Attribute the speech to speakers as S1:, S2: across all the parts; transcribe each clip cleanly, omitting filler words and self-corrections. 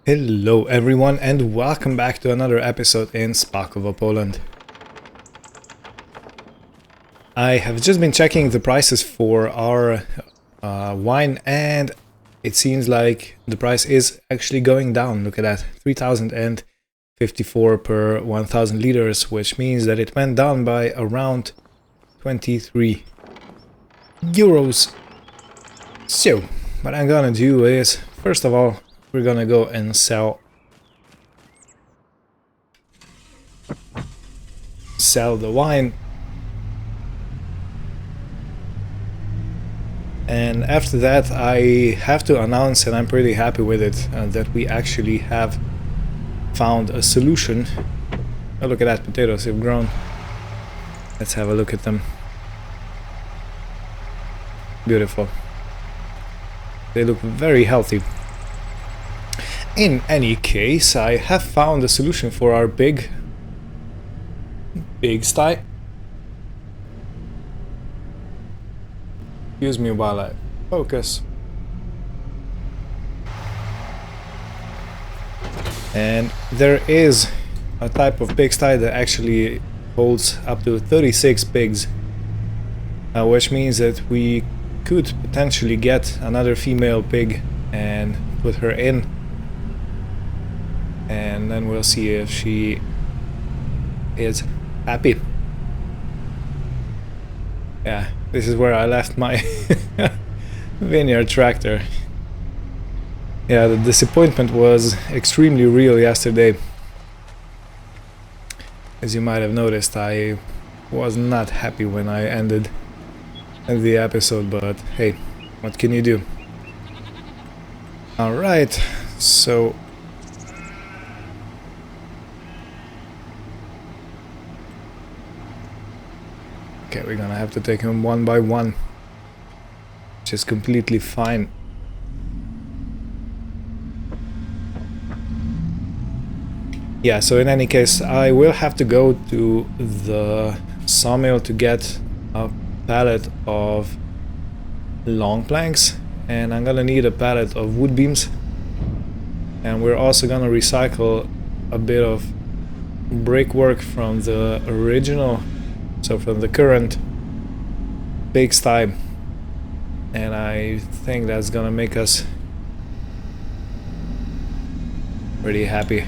S1: Hello everyone and welcome back to another episode in Spakovo, Poland. I have just been checking the prices for our wine and it seems like the price is actually going down. Look at that, 3,054 per 1,000 liters, which means that it went down by around 23 euros. So, what I'm gonna do is, first of all, we're gonna go and sell the wine, and after that I have to announce, and I'm pretty happy with it, that we actually have found a solution. Oh, look at that, potatoes have grown. Let's have a look at them. Beautiful. They look very healthy. In any case, I have found a solution for our big sty. Excuse me while I focus. And there is a type of pigsty that actually holds up to 36 pigs, which means that we could potentially get another female pig and put her in. And then we'll see if she is happy. Yeah, this is where I left my vineyard tractor. Yeah, the disappointment was extremely real yesterday. As you might have noticed, I was not happy when I ended the episode, but hey, what can you do? Alright, so okay, we're gonna have to take him one by one, which is completely fine. Yeah, so in any case, I will have to go to the sawmill to get a pallet of long planks, and I'm gonna need a pallet of wood beams, and we're also gonna recycle a bit of brickwork from the original, so from the current pigsty, and I think that's gonna make us pretty happy.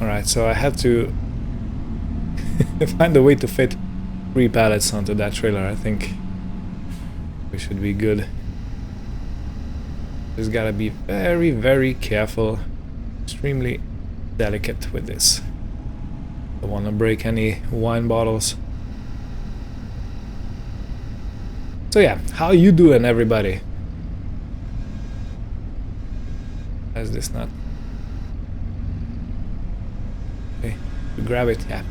S1: Alright, so I have to find a way to fit 3 pallets onto that trailer. I think we should be good. Just gotta be very, very careful. Extremely delicate with this. Don't want to break any wine bottles. So yeah, how you doing, everybody? Is this not? Okay, grab it. Yeah.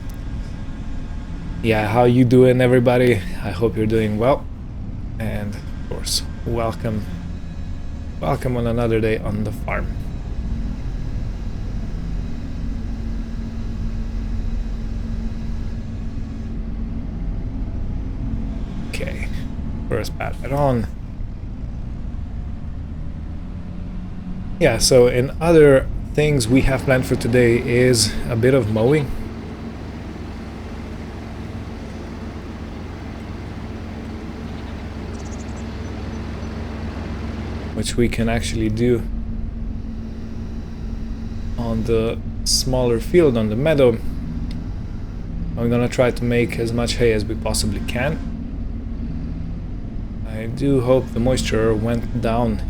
S1: Yeah, how you doing, everybody? I hope you're doing well. And of course, welcome on another day on the farm. Okay, first pallet on. Yeah, so in other things we have planned for today is a bit of mowing. Which we can actually do on the smaller field, on the meadow. I'm gonna try to make as much hay as we possibly can. I do hope the moisture went down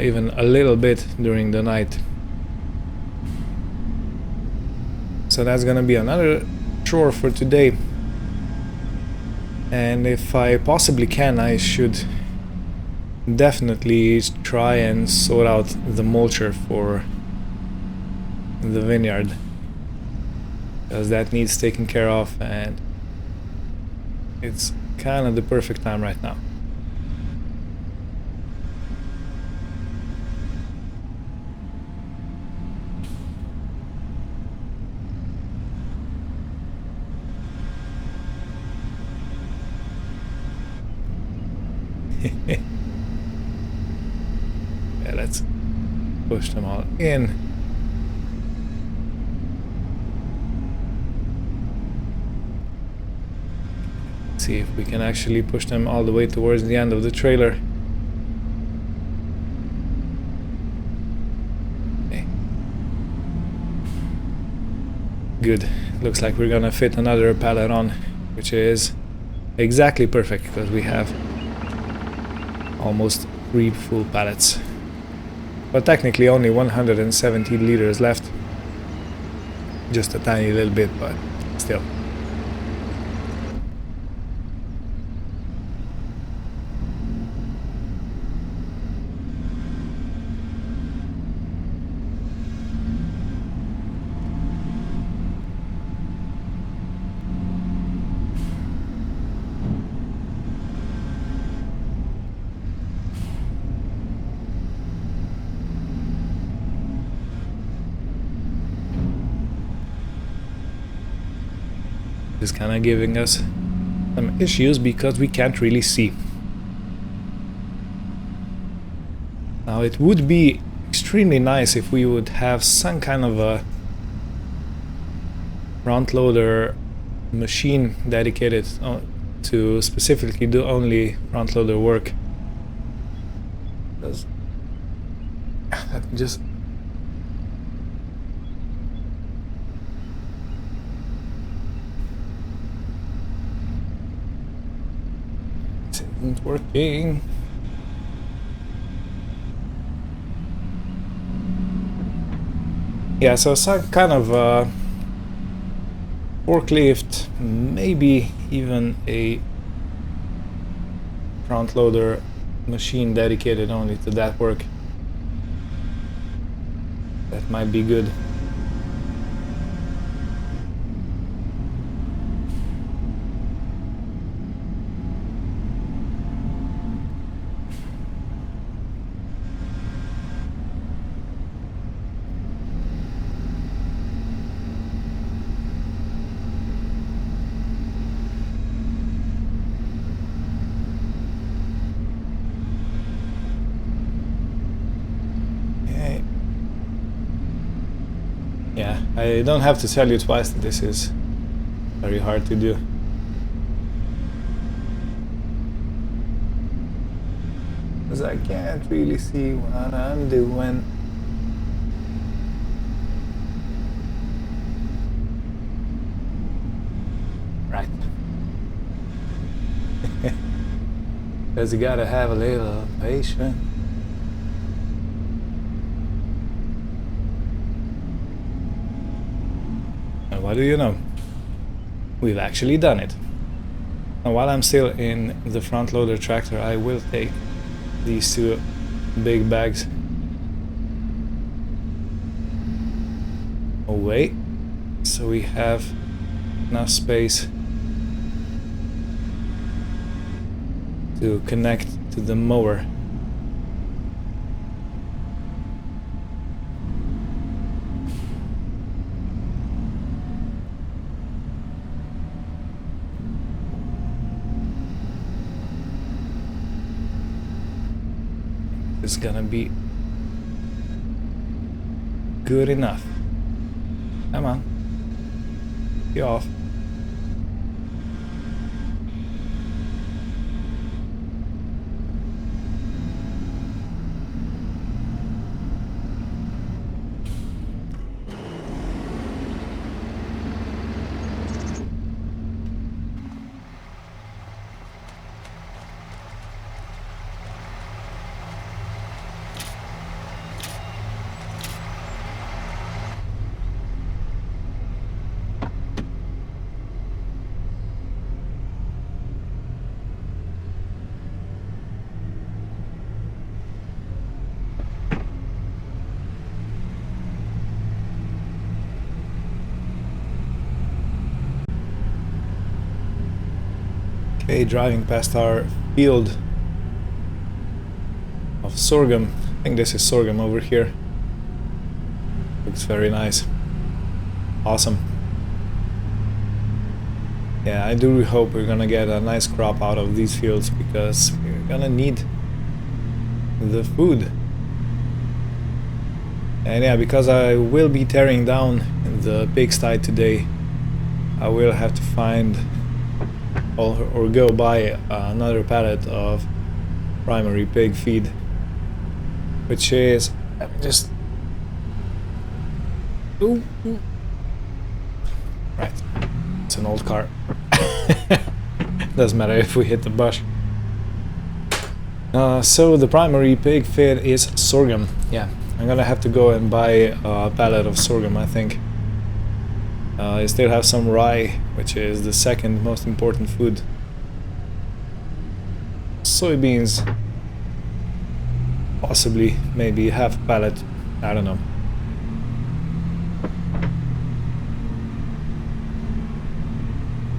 S1: even a little bit during the night. So that's gonna be another chore for today. And if I possibly can, I should definitely try and sort out the mulcher for the vineyard, because that needs taken care of, and it's kind of the perfect time right now. Yeah, let's push them all in. See if we can actually push them all the way towards the end of the trailer. Okay. Good. Looks like we're gonna fit another pallet on, which is exactly perfect because we have almost 3 full pallets. But technically only 170 liters left. Just a tiny little bit, but still. Is kind of giving us some issues because we can't really see. Now it would be extremely nice if we would have some kind of a front loader machine dedicated to specifically do only front loader work. Let me just isn't working. Yeah, so some kind of forklift, maybe even a front loader machine dedicated only to that work. That might be good. Yeah, I don't have to tell you twice that this is very hard to do. Because I can't really see what I'm doing. Right. Because you gotta have a little patience. And what do you know? We've actually done it. And while I'm still in the front loader tractor, I will take these 2 big bags away, so we have enough space to connect to the mower. It's gonna be good enough. Come on. Get off. Okay, driving past our field of sorghum. I think this is sorghum over here. Looks very nice. Awesome. Yeah, I do hope we're gonna get a nice crop out of these fields because we're gonna need the food. And yeah, because I will be tearing down the pigsty today, I will have to find or go buy another pallet of primary pig feed, which is, let me just, ooh. Right, it's an old car. Doesn't matter if we hit the bush. So the primary pig feed is sorghum. Yeah, I'm gonna have to go and buy a pallet of sorghum, I think. I still have some rye, which is the second most important food. Soybeans, possibly, maybe half a pallet, I don't know.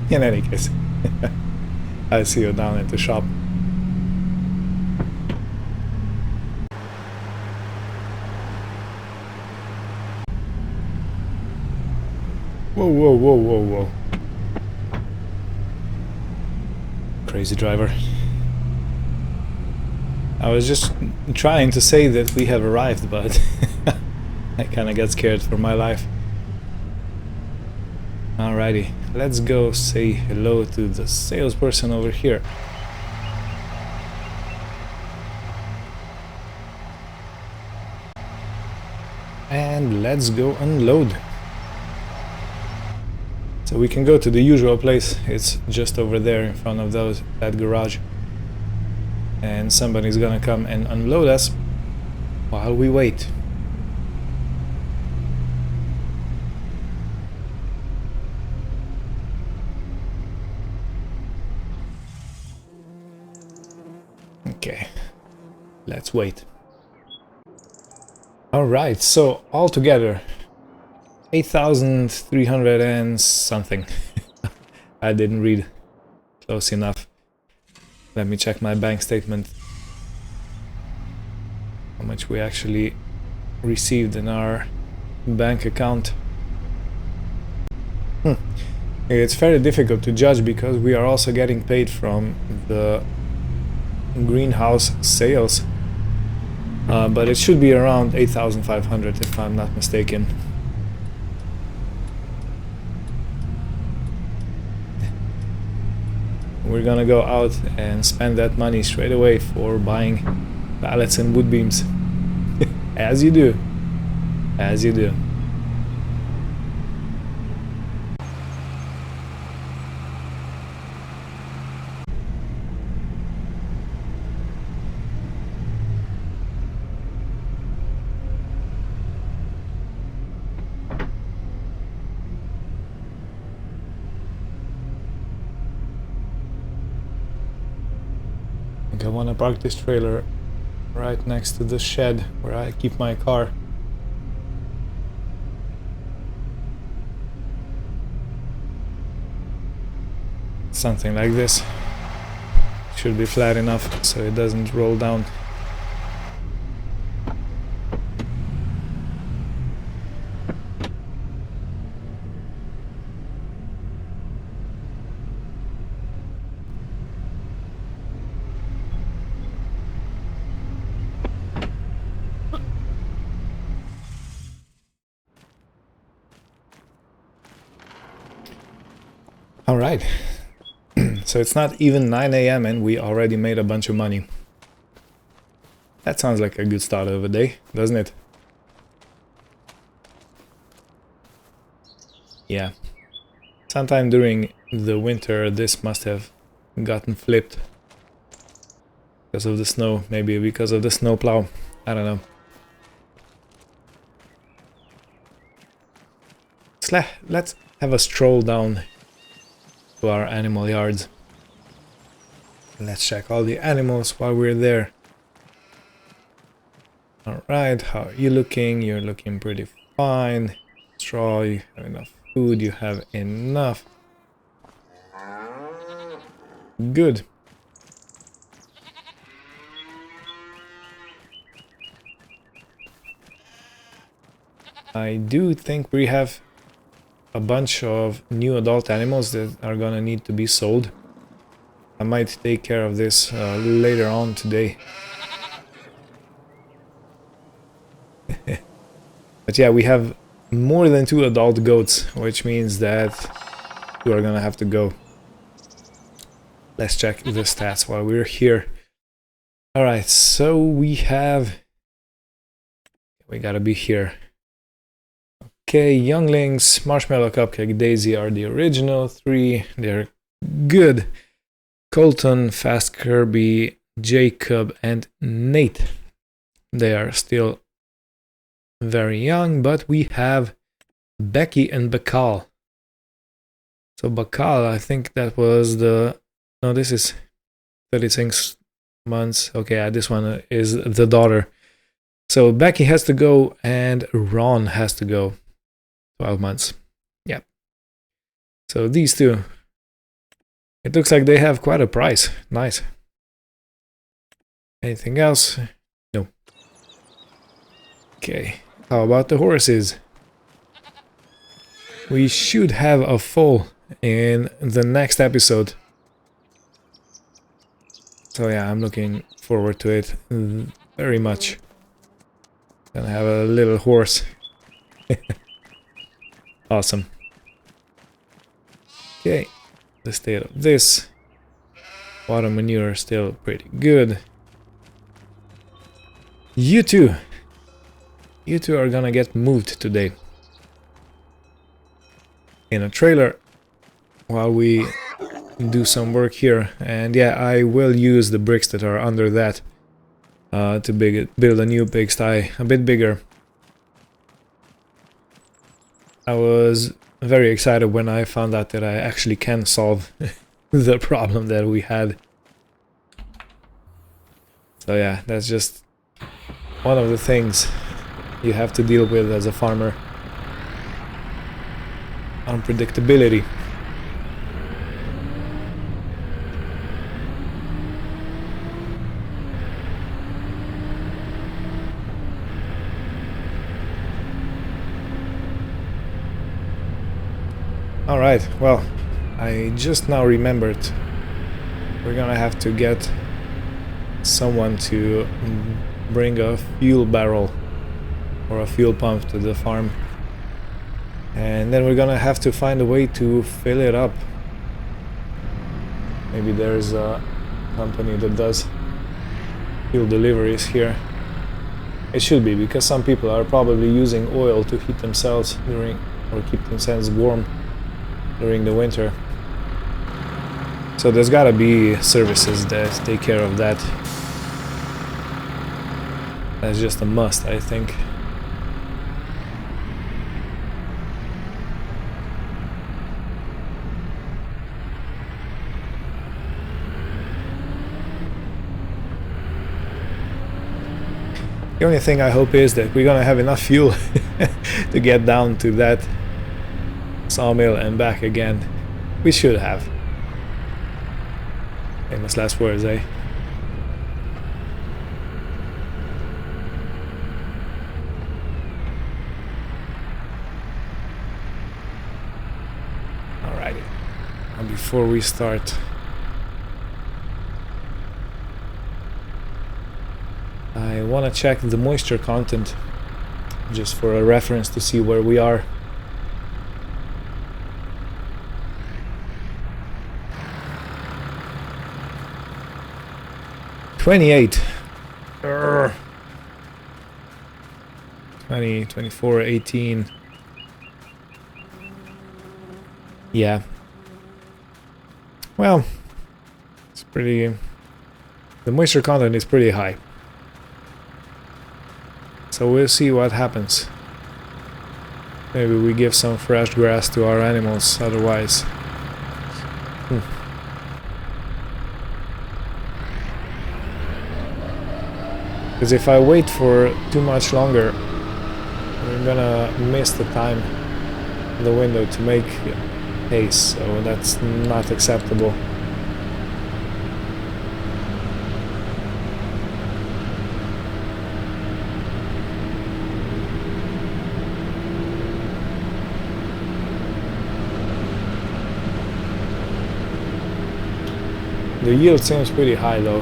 S1: In any case, I'll see you down at the shop. Whoa, whoa, whoa, whoa, whoa. Crazy driver. I was just trying to say that we have arrived, but I kinda got scared for my life. Alrighty, let's go say hello to the salesperson over here. And let's go unload. So we can go to the usual place, it's just over there in front of that garage. And somebody's gonna come and unload us while we wait. Okay, let's wait. Alright, so altogether 8,300 and something. I didn't read close enough. Let me check my bank statement. How much we actually received in our bank account. It's very difficult to judge because we are also getting paid from the greenhouse sales. But it should be around 8,500 if I'm not mistaken. We're gonna go out and spend that money straight away for buying pallets and wood beams. As you do. As you do. I want to park this trailer right next to the shed where I keep my car. Something like this. Should be flat enough so it doesn't roll down. Alright, so it's not even 9 AM and we already made a bunch of money. That sounds like a good start of a day, doesn't it? Yeah. Sometime during the winter this must have gotten flipped. Because of the snow, maybe because of the snowplow, I don't know. Let's have a stroll down to our animal yards. Let's check all the animals while we're there. Alright, how are you looking? You're looking pretty fine. Straw, you have enough food, you have enough. Good. I do think we have a bunch of new adult animals that are gonna need to be sold. I might take care of this later on today. But yeah, we have more than 2 adult goats, which means that we are gonna have to go. Let's check the stats while we're here. Alright, so we gotta be here. Okay, Younglings, Marshmallow, Cupcake, Daisy are the original 3. They're good. Colton, Fast Kirby, Jacob, and Nate. They are still very young, but we have Becky and Bakal. So Bakal, I think that was the... No, this is 36 months. Okay, this one is the daughter. So Becky has to go and Ron has to go. 12 months. Yeah. So these two. It looks like they have quite a price. Nice. Anything else? No. Okay. How about the horses? We should have a foal in the next episode. So yeah, I'm looking forward to it very much. Gonna have a little horse. Awesome. Okay, the state of this. Water manure still pretty good. You two are gonna get moved today. In a trailer while we do some work here. And yeah, I will use the bricks that are under that to build a new pigsty, a bit bigger. I was very excited when I found out that I actually can solve the problem that we had. So yeah, that's just one of the things you have to deal with as a farmer. Unpredictability. Alright, well, I just now remembered we're gonna have to get someone to bring a fuel barrel or a fuel pump to the farm. And then we're gonna have to find a way to fill it up. Maybe there's a company that does fuel deliveries here. It should be, because some people are probably using oil to heat themselves or keep themselves warm during the winter. So there's gotta be services that take care of that. That's just a must, I think. The only thing I hope is that we're gonna have enough fuel to get down to that sawmill and back again. We should have. Famous last words, eh? Alrighty. And before we start, I want to check the moisture content just for a reference to see where we are. $28. 20, 24, 18. Yeah. Well, it's pretty... The moisture content is pretty high. So we'll see what happens. Maybe we give some fresh grass to our animals, otherwise... Because if I wait for too much longer, we're gonna miss the time, the window to make haze, so that's not acceptable. The yield seems pretty high though.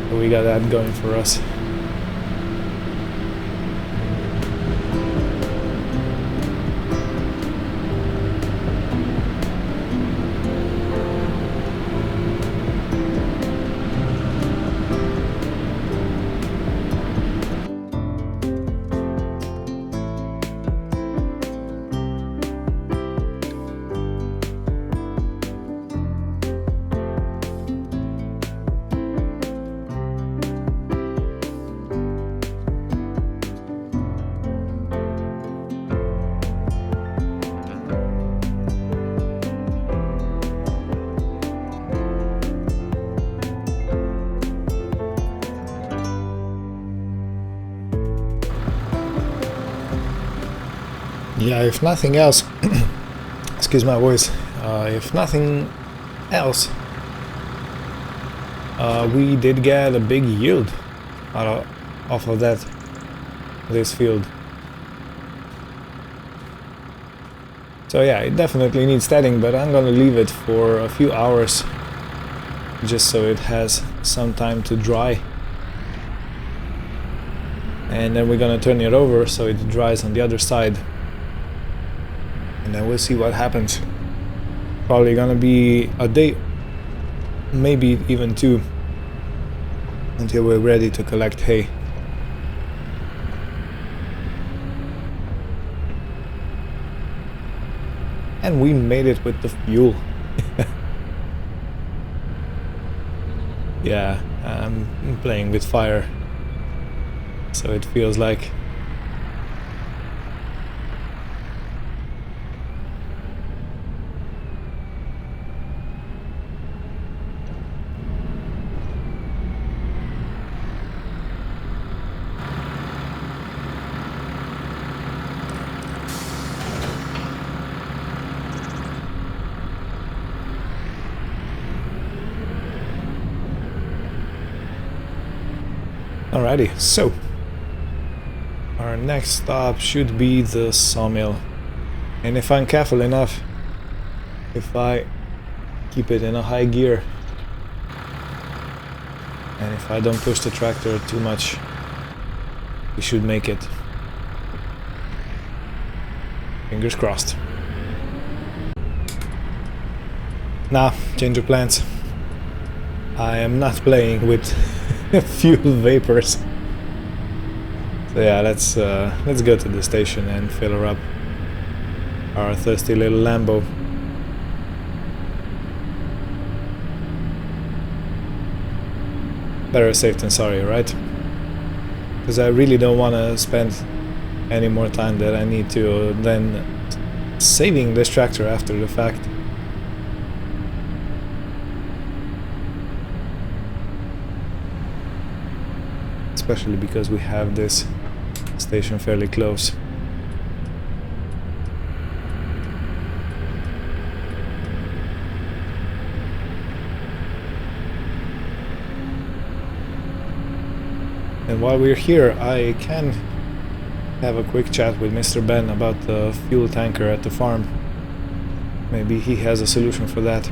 S1: So we got that going for us. Yeah, if nothing else, excuse my voice, if nothing else, we did get a big yield off of this field. So yeah, it definitely needs steading, but I'm gonna leave it for a few hours just so it has some time to dry. And then we're gonna turn it over so it dries on the other side. And then we'll see what happens. Probably gonna be a day, maybe even two, until we're ready to collect hay. And we made it with the fuel. Yeah, I'm playing with fire, so it feels like alrighty, so our next stop should be the sawmill. And if I'm careful enough, if I keep it in a high gear, and if I don't push the tractor too much, we should make it. Fingers crossed. Nah, change of plans. I am not playing with fuel vapors. So yeah, let's go to the station and fill her up. Our thirsty little Lambo. Better safe than sorry, right? Because I really don't want to spend any more time that I need to than saving this tractor after the fact. Especially because we have this station fairly close. And while we're here, I can have a quick chat with Mr. Ben about the fuel tanker at the farm. Maybe he has a solution for that.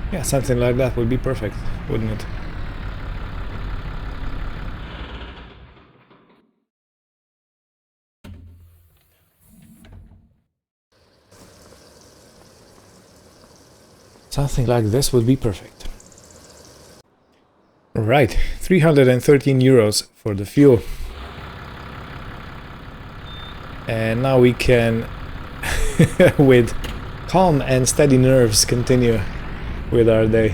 S1: Yeah, something like that would be perfect, wouldn't it? Something like this would be perfect. Right, 313 euros for the fuel. And now we can, with calm and steady nerves, continue with our day.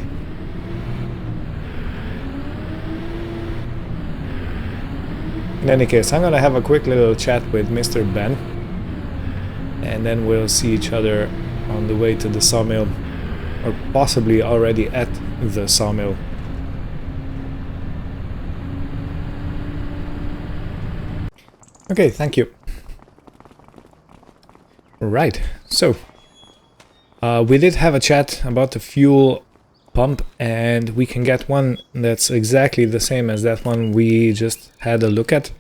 S1: In any case, I'm gonna have a quick little chat with Mr. Ben, and then we'll see each other on the way to the sawmill, or possibly already at the sawmill. Okay, thank you. Right, so we did have a chat about the fuel pump, and we can get one that's exactly the same as that one we just had a look at.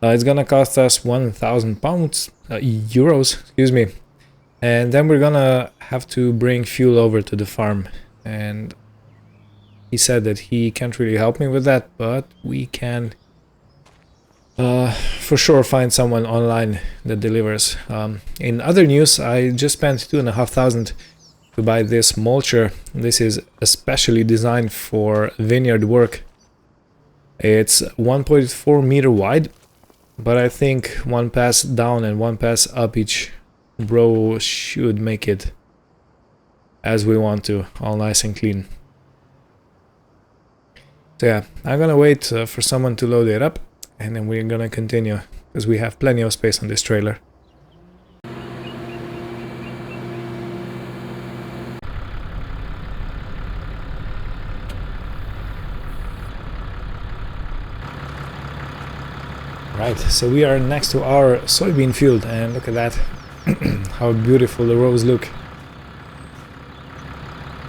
S1: It's gonna cost us 1,000 pounds, euros, excuse me, and then we're gonna have to bring fuel over to the farm. And he said that he can't really help me with that, but we can for sure find someone online that delivers. In other news, I just spent 2,500 to buy this mulcher. This is especially designed for vineyard work. It's 1.4 meter wide, but I think one pass down and one pass up each row should make it as we want to, all nice and clean. So yeah, I'm gonna wait for someone to load it up, and then we're gonna continue, because we have plenty of space on this trailer. Right, so we are next to our soybean field, and look at that. How beautiful the rows look.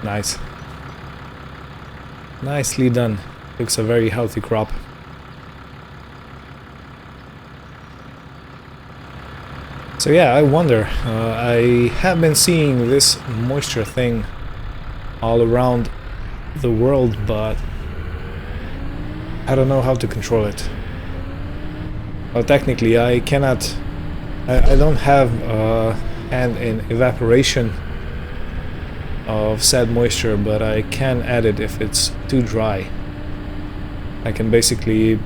S1: Nice. Nicely done. Looks a very healthy crop. So yeah, I wonder, I have been seeing this moisture thing all around the world, but I don't know how to control it. Well, technically I cannot, I don't have a hand in evaporation of said moisture, but I can add it if it's too dry. I can basically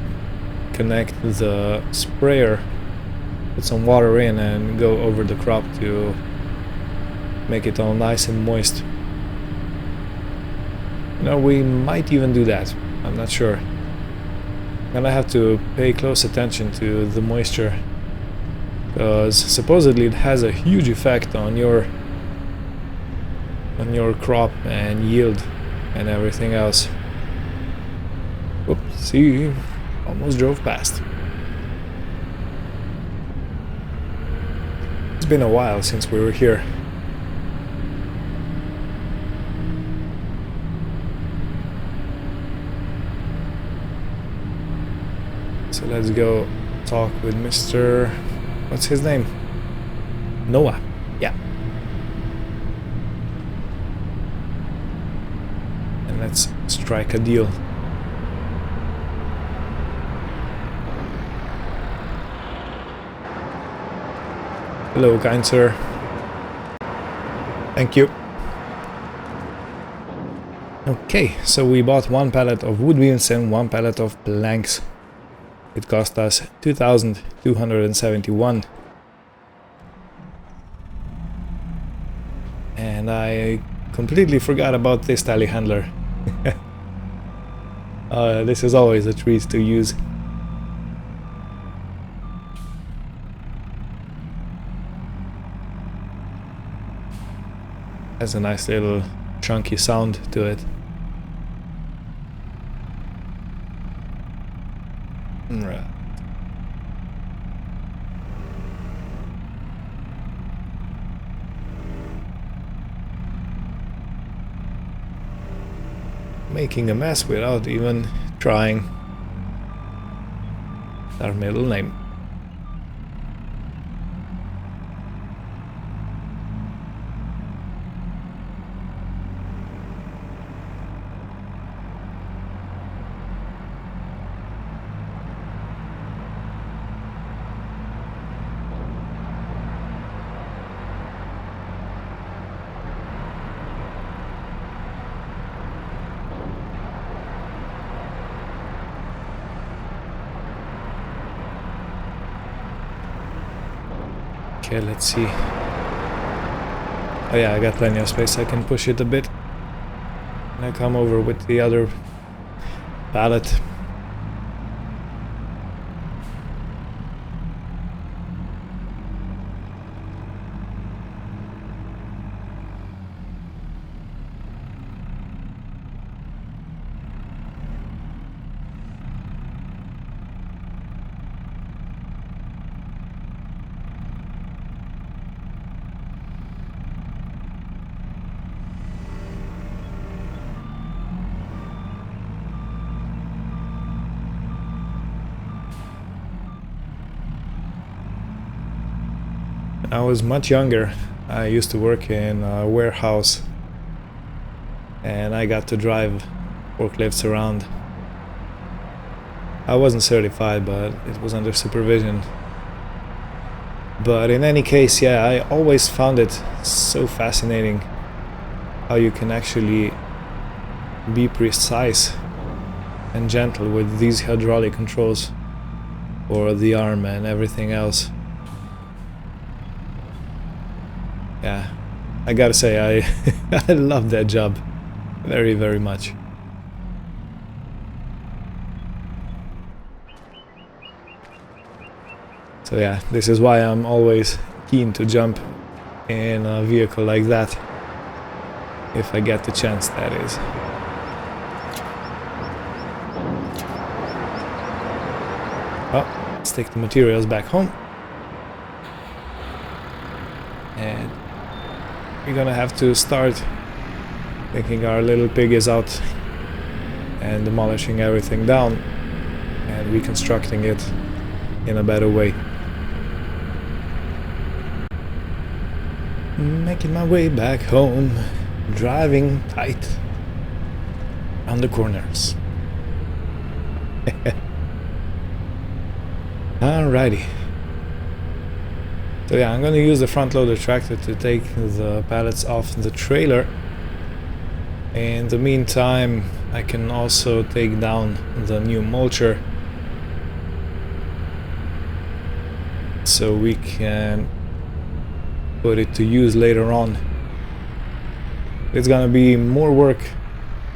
S1: connect the sprayer, put some water in, and go over the crop to make it all nice and moist. You know, we might even do that. I'm not sure. I'm gonna have to pay close attention to the moisture, because supposedly it has a huge effect on your crop and yield and everything else. Oops, see, almost drove past. It's been a while since we were here. So let's go talk with Mr. What's his name? Noah. Yeah. And let's strike a deal. Hello, kind sir. Thank you. Okay, so we bought one pallet of wood beams and one pallet of planks. It cost us 2,271. And I completely forgot about this telehandler. This is always a treat to use. Has a nice little chunky sound to it. Right. Making a mess without even trying. Our middle name. Okay, let's see. Oh yeah, I got plenty of space. I can push it a bit. And I come over with the other pallet. I was much younger, I used to work in a warehouse and I got to drive forklifts around. I wasn't certified, but it was under supervision. But in any case, yeah, I always found it so fascinating how you can actually be precise and gentle with these hydraulic controls for the arm and everything else. Yeah, I gotta say, I I love that job very, very much. So yeah, this is why I'm always keen to jump in a vehicle like that, if I get the chance, that is. Well, let's take the materials back home. And we're gonna have to start taking our little piggies out and demolishing everything down and reconstructing it in a better way. Making my way back home, driving tight on the corners. Alrighty. So yeah, I'm gonna use the front loader tractor to take the pallets off the trailer. In the meantime, I can also take down the new mulcher so we can put it to use later on. It's gonna be more work,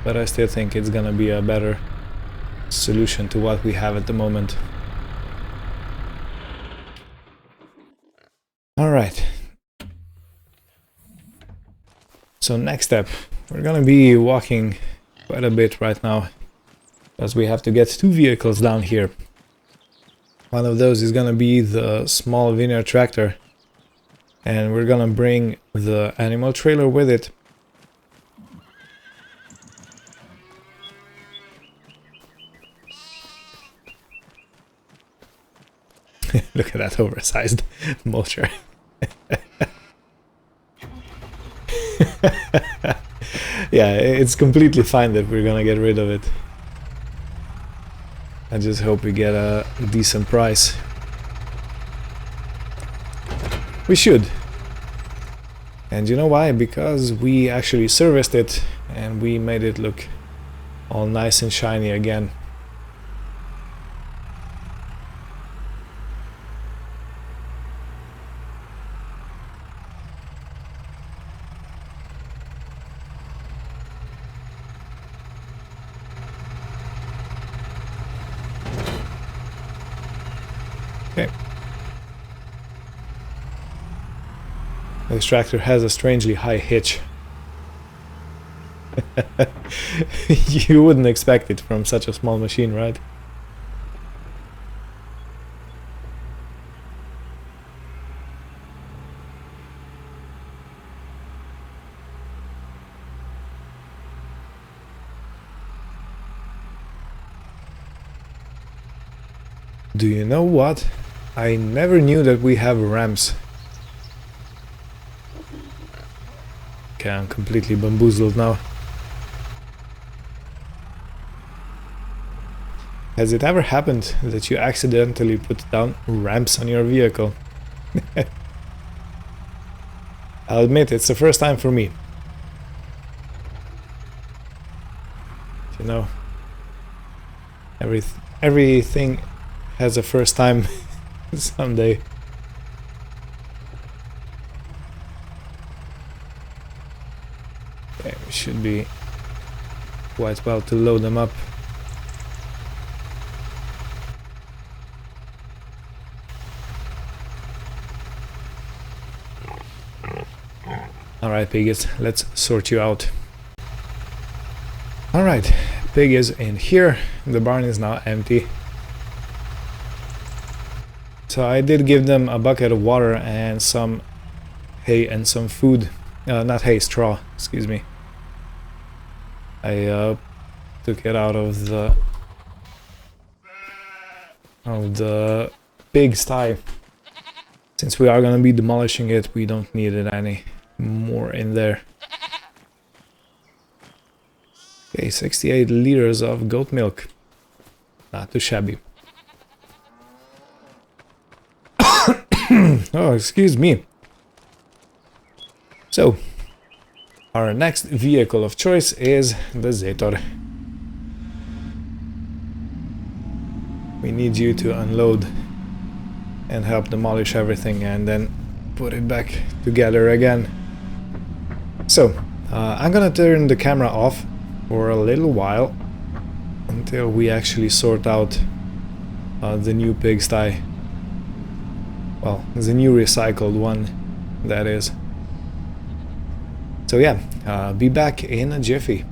S1: but I still think it's gonna be a better solution to what we have at the moment. Alright. So next step, we're gonna be walking quite a bit right now, because we have to get two vehicles down here. One of those is gonna be the small vineyard tractor, and we're gonna bring the animal trailer with it. Look at that oversized mulcher. Yeah, it's completely fine that we're gonna get rid of it. I just hope we get a decent price. We should. And you know why? Because we actually serviced it and we made it look all nice and shiny again. Okay. This tractor has a strangely high hitch. You wouldn't expect it from such a small machine, right? Do you know what? I never knew that we have ramps. Okay, I'm completely bamboozled now. Has it ever happened that you accidentally put down ramps on your vehicle? I'll admit, it's the first time for me. You know, everything has a first time someday. Okay, we should be quite well to load them up. Alright, Piggies, let's sort you out. Alright, Pig is in here. The barn is now empty. So I did give them a bucket of water and some hay and some food. Not hay, straw, excuse me. I took it out of the pig sty Since we are gonna be demolishing it, we don't need it any more in there. Okay, 68 liters of goat milk. Not too shabby. Oh, excuse me. So, our next vehicle of choice is the Zetor. We need you to unload and help demolish everything and then put it back together again. So, I'm gonna turn the camera off for a little while until we actually sort out the new pigsty. Well, the new recycled one, that is. So yeah, be back in a jiffy.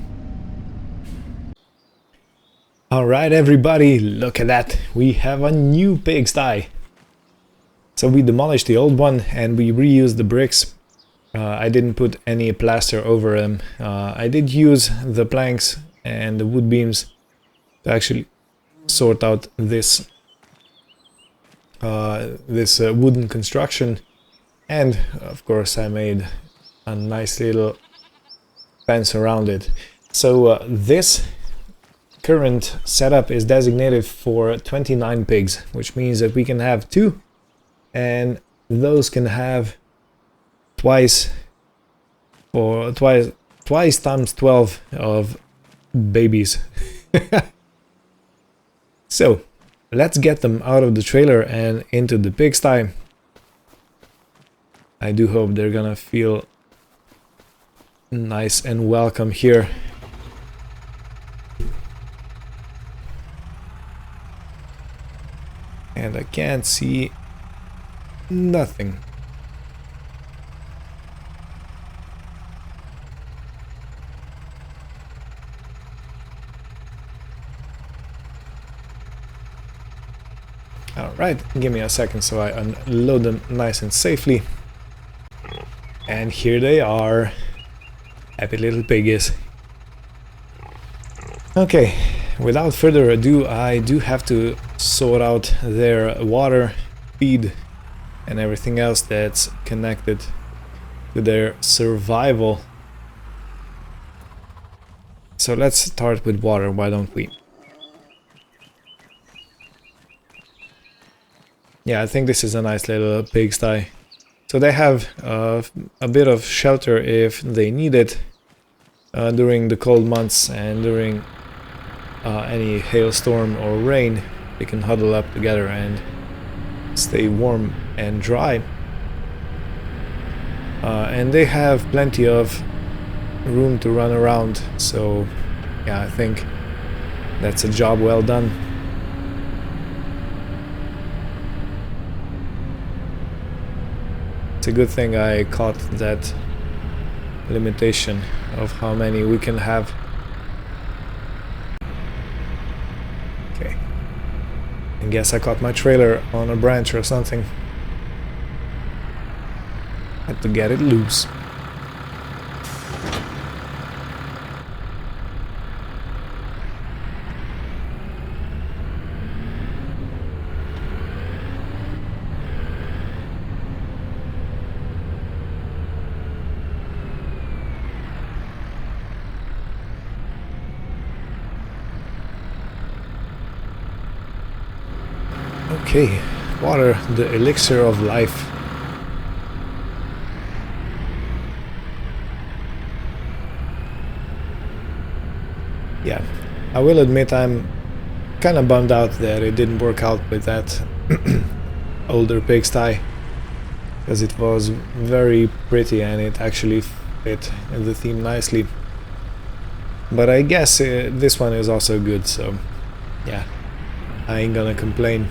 S1: Alright everybody, look at that, we have a new pigsty. So we demolished the old one and we reused the bricks. I didn't put any plaster over them. I did use the planks and the wood beams to actually sort out this wooden construction, and of course I made a nice little fence around it. So this current setup is designated for 29 pigs, which means that we can have 2, and those can have twice times 12 of babies. So let's get them out of the trailer and into the pigsty. I do hope they're gonna feel nice and welcome here. And I can't see nothing. Alright, give me a second so I unload them nice and safely. And here they are. Happy little piggies. Okay, without further ado, I do have to sort out their water, feed, and everything else that's connected to their survival. So let's start with water, why don't we? Yeah, I think this is a nice little pigsty. So they have a bit of shelter if they need it during the cold months, and during any hailstorm or rain they can huddle up together and stay warm and dry. And they have plenty of room to run around, so yeah, I think that's a job well done. It's a good thing I caught that limitation of how many we can have. Okay. I guess I caught my trailer on a branch or something. Had to get it loose. Okay, water, the elixir of life. Yeah, I will admit I'm kind of bummed out that it didn't work out with that older pigsty, because it was very pretty and it actually fit the theme nicely. But I guess this one is also good, so yeah, I ain't gonna complain.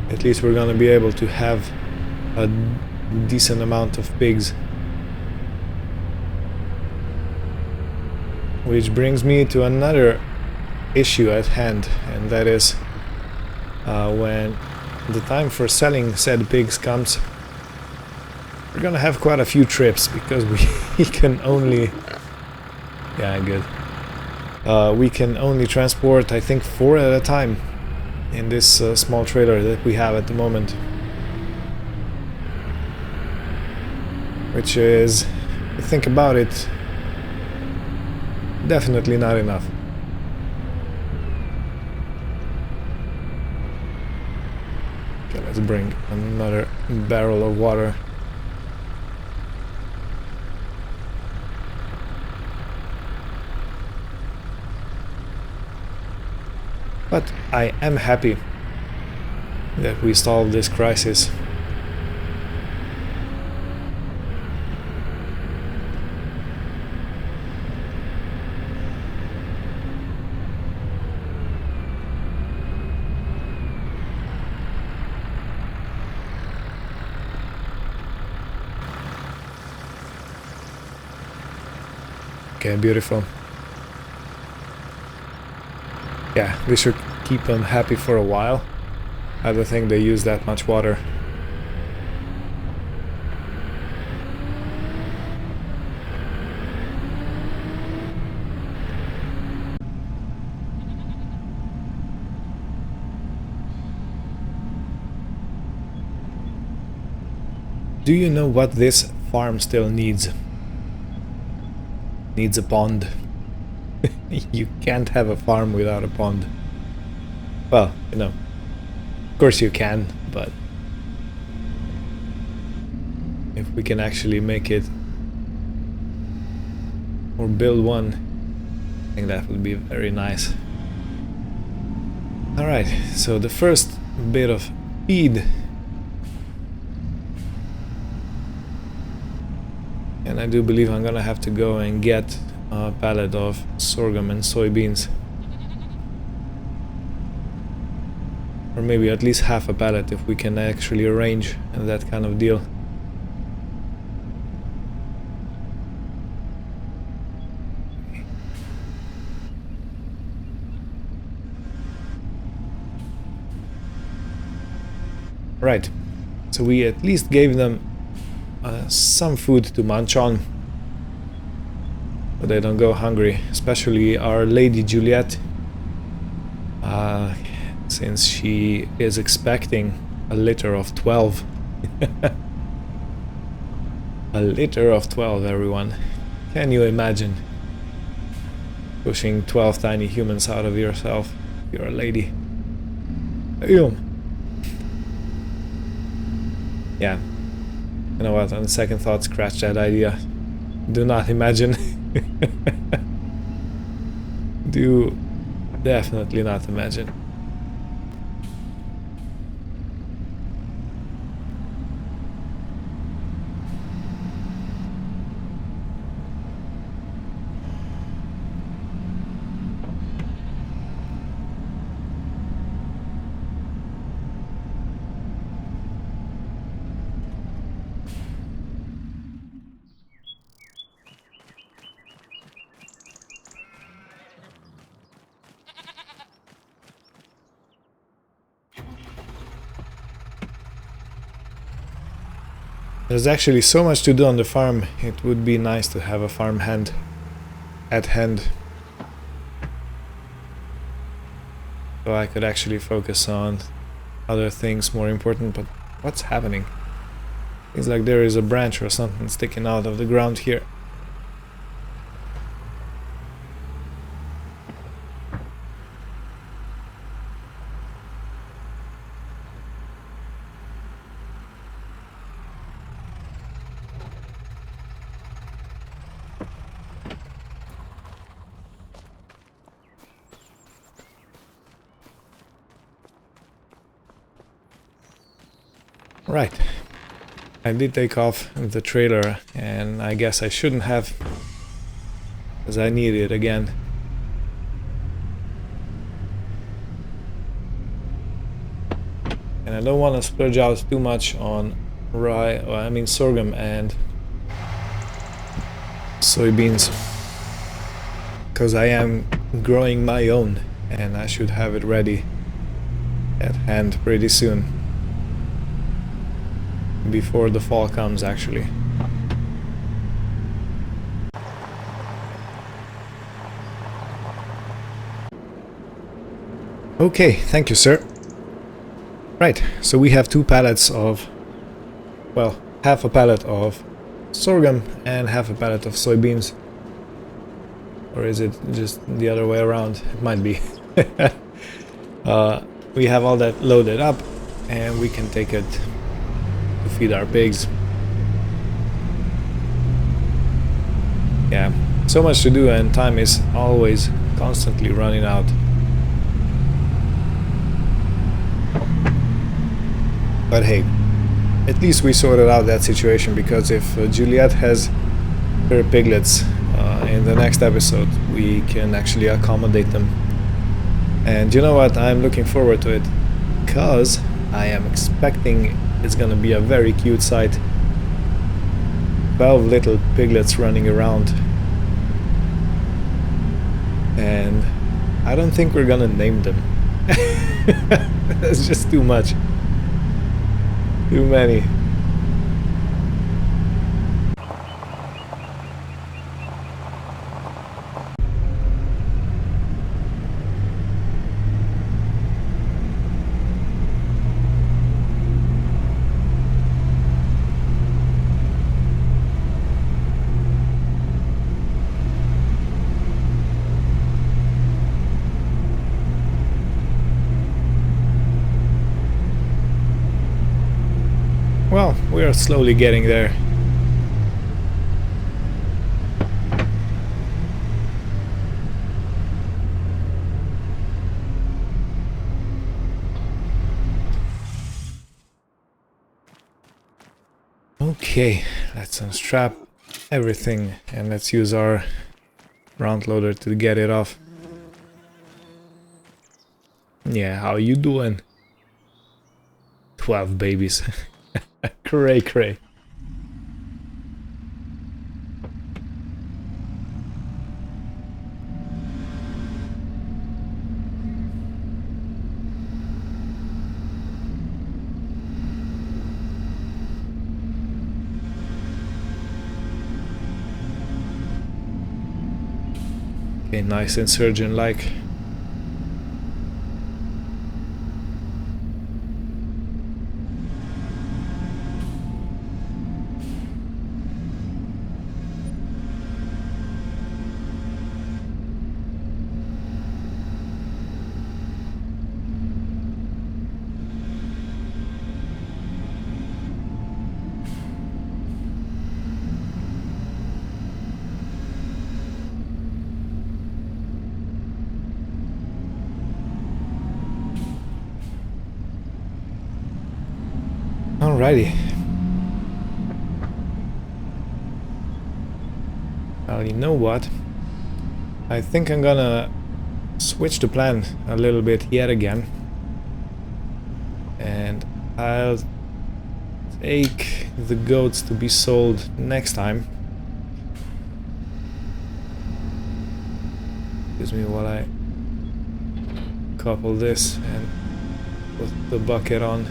S1: At least we're gonna be able to have a decent amount of pigs. Which brings me to another issue at hand, and that is when the time for selling said pigs comes, we're gonna have quite a few trips, because we can only... Yeah, good. We can only transport, I think, 4 at a time in this small trailer that we have at the moment. Which is, if you think about it, definitely not enough. Okay, let's bring another barrel of water. But I am happy that we solved this crisis. Okay, beautiful. Yeah, we should keep them happy for a while. I don't think they use that much water. Do you know what this farm still needs? Needs a pond. You can't have a farm without a pond. Well, you know, of course you can, but if we can actually make it or build one, I think that would be very nice. Alright, so the first bit of feed. And I do believe I'm gonna have to go and get a pallet of sorghum and soybeans. Or maybe at least half a pallet if we can actually arrange that kind of deal. Right, so we at least gave them some food to munch on, but they don't go hungry, especially our Lady Juliet, since she is expecting a litter of 12. A litter of 12, everyone. Can you imagine pushing 12 tiny humans out of yourself? You're a lady. Ew. Yeah. You know what, on second thought, scratch that idea. Do not imagine. Do definitely not imagine. There's actually so much to do on the farm, it would be nice to have a farm hand at hand. So I could actually focus on other things more important, but what's happening? It's like there is a branch or something sticking out of the ground here. Right, I did take off the trailer, and I guess I shouldn't have, because I need it again. And I don't want to splurge out too much on sorghum and soybeans, because I am growing my own, and I should have it ready at hand pretty soon. Before the fall comes, actually. Okay, thank you, sir. Right, so we have 2 pallets of, well, half a pallet of sorghum and half a pallet of soybeans. Or is it just the other way around? It might be. We have all that loaded up and we can take it to feed our pigs. Yeah, so much to do and time is always constantly running out. But hey, at least we sorted out that situation, because if Juliet has her piglets in the next episode, we can actually accommodate them. And you know what, I'm looking forward to it, because I am expecting it's gonna be a very cute sight. 12 little piglets running around. And I don't think we're gonna name them. That's just too much. Too many. Well, we are slowly getting there. Okay, let's unstrap everything and let's use our front loader to get it off. Yeah, how you doing? 12 babies. Cray cray. Okay, nice insurgent-like. Alrighty. Well, you know what? I think I'm gonna switch the plan a little bit yet again. And I'll take the goats to be sold next time. Excuse me while I couple this and put the bucket on.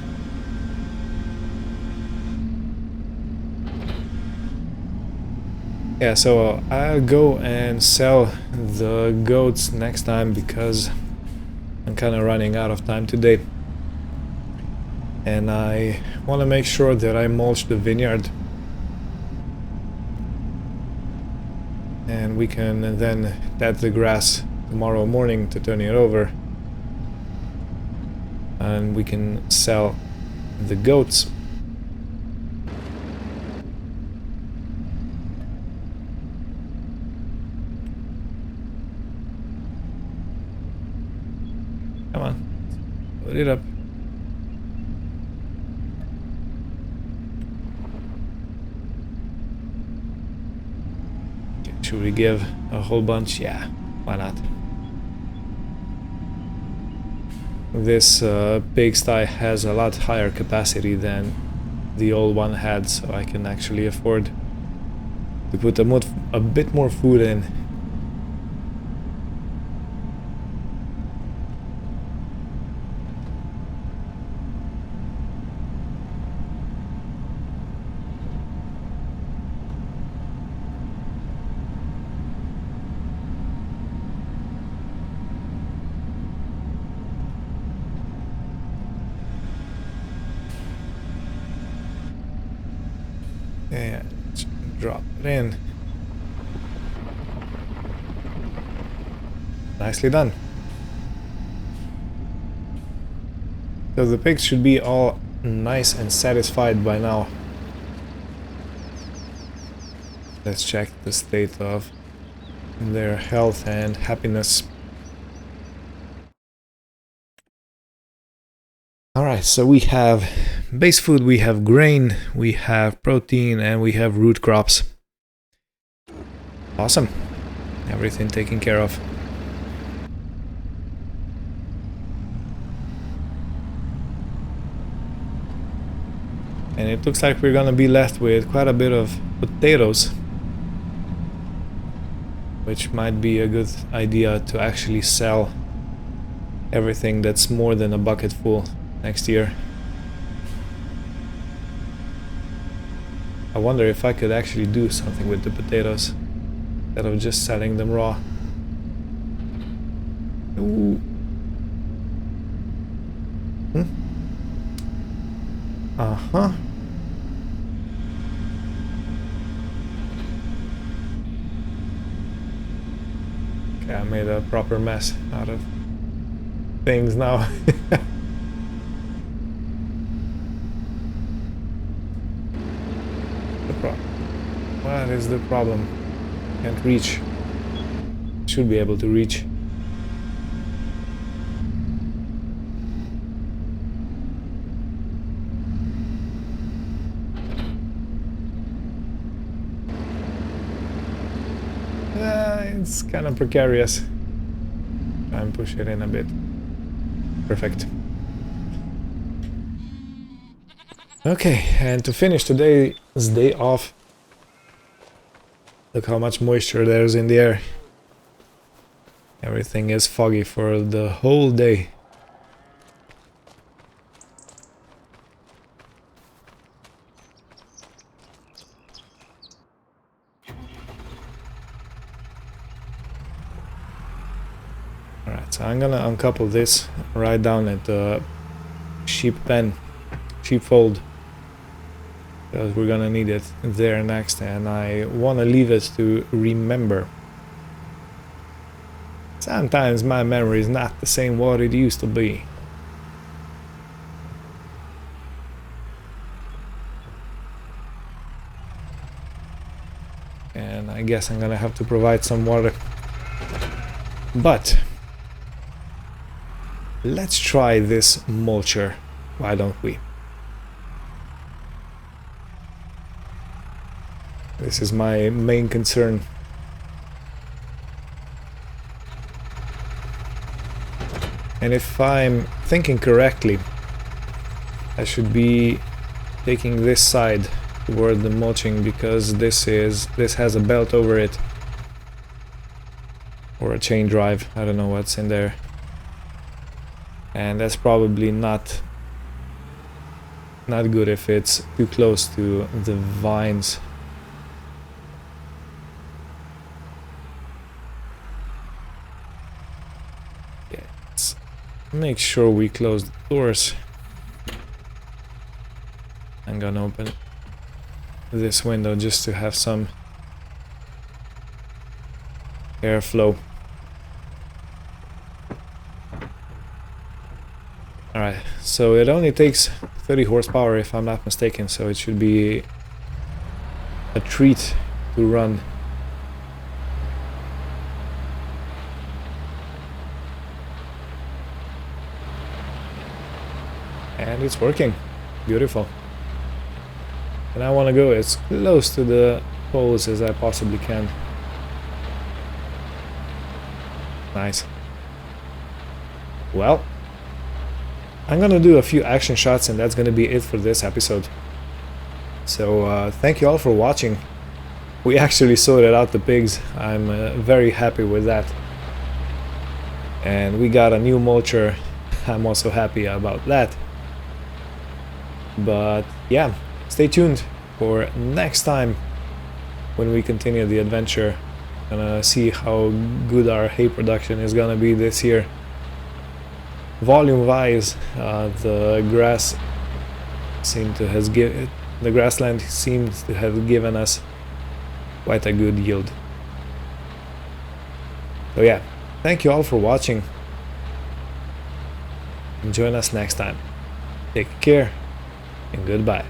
S1: Yeah, so I'll go and sell the goats next time, because I'm kind of running out of time today. And I want to make sure that I mulch the vineyard. And we can then cut the grass tomorrow morning to turn it over. And we can sell the goats. Come on, put it up. Should we give a whole bunch? Yeah, why not? This pigsty has a lot higher capacity than the old one had, so I can actually afford to put a bit more food in. And drop it in. Nicely done. So the pigs should be all nice and satisfied by now. Let's check the state of their health and happiness. Alright, so we have base food, we have grain, we have protein, and we have root crops. Awesome. Everything taken care of. And it looks like we're gonna be left with quite a bit of potatoes, which might be a good idea to actually sell everything that's more than a bucket full next year. I wonder if I could actually do something with the potatoes instead of just selling them raw. Ooh. Uh-huh. Okay, I made a proper mess out of things now. What is the problem? Can't reach. Should be able to reach. It's kind of precarious. Try and push it in a bit. Perfect. Okay, and to finish today's day off, look how much moisture there's in the air. Everything is foggy for the whole day. Alright, so I'm gonna uncouple this right down at the sheep pen, sheepfold, because we're gonna need it there next, and I want to leave it to remember. Sometimes my memory is not the same what it used to be. And I guess I'm gonna have to provide some water. But let's try this mulcher, why don't we? This is my main concern. And if I'm thinking correctly, I should be taking this side toward the mulching, because this has a belt over it. Or a chain drive, I don't know what's in there. And that's probably not good if it's too close to the vines. Yeah, let's make sure we close the doors. I'm gonna open this window just to have some airflow. Alright, so it only takes 30 horsepower if I'm not mistaken, so it should be a treat to run. And it's working. Beautiful. And I want to go as close to the poles as I possibly can. Nice. Well, I'm gonna do a few action shots, and that's gonna be it for this episode. So thank you all for watching. We actually sorted out the pigs. I'm very happy with that. And we got a new mulcher. I'm also happy about that. But yeah, stay tuned for next time when we continue the adventure. Gonna see how good our hay production is gonna be this year. Volume wise, the grass seemed to has the grassland seems to have given us quite a good yield. So yeah, thank you all for watching, and join us next time. Take care and goodbye.